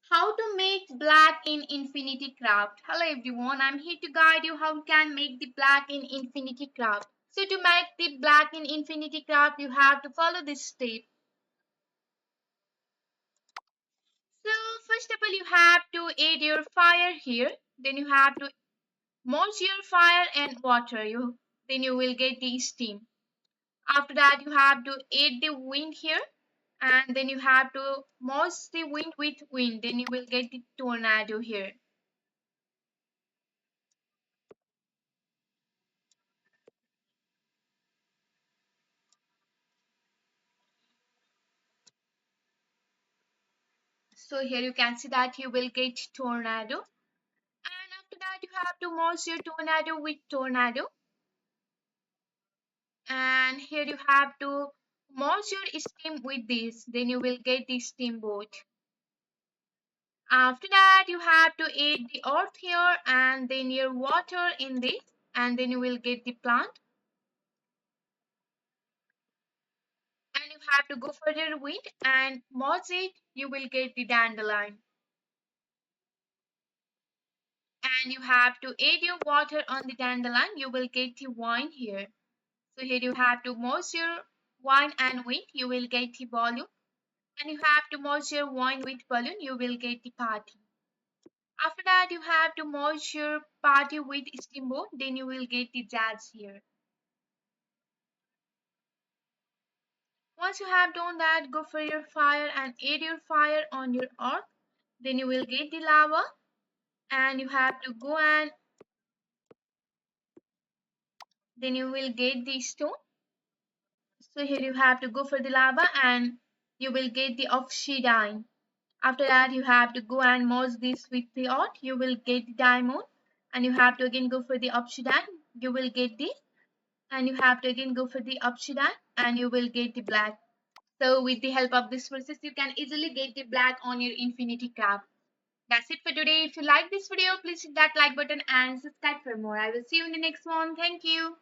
How to make black in Infinity Craft. Hello everyone, I'm here to guide you how you can make the black in Infinity Craft. So to make the black in Infinity Craft, you have to follow this step. So first of all, you have to add your fire here. Then you have to merge your fire and water. Then you will get the steam. After that, you have to add the wind here, and then you have to merge the wind with wind. Then you will get the tornado here. So here you can see that you will get tornado. And after that you have to merge your tornado with tornado. And here you have to merge your steam with this. Then you will get the steamboat. After that you have to add the earth here and then your water in this. And then you will get the plant. And you have to go further with and merge it. You will get the dandelion. And you have to add your water on the dandelion. You will get the wine here. So here you have to merge your wine and wind, you will get the volume. And you have to merge your wine with balloon, you will get the party. After that, you have to merge your party with steamboat, then you will get the jazz here. Once you have done that, go for your fire and add your fire on your earth. Then you will get the lava and you have to go and then you will get the stone. So here you have to go for the lava and you will get the obsidian. After that, you have to go and merge this with the earth. You will get the diamond, and you have to again go for the obsidian. You will get this, and you have to again go for the obsidian, and you will get the black. So, with the help of this process, you can easily get the black on your Infinity Craft. That's it for today. If you like this video, please hit that like button and subscribe for more. I will see you in the next one. Thank you.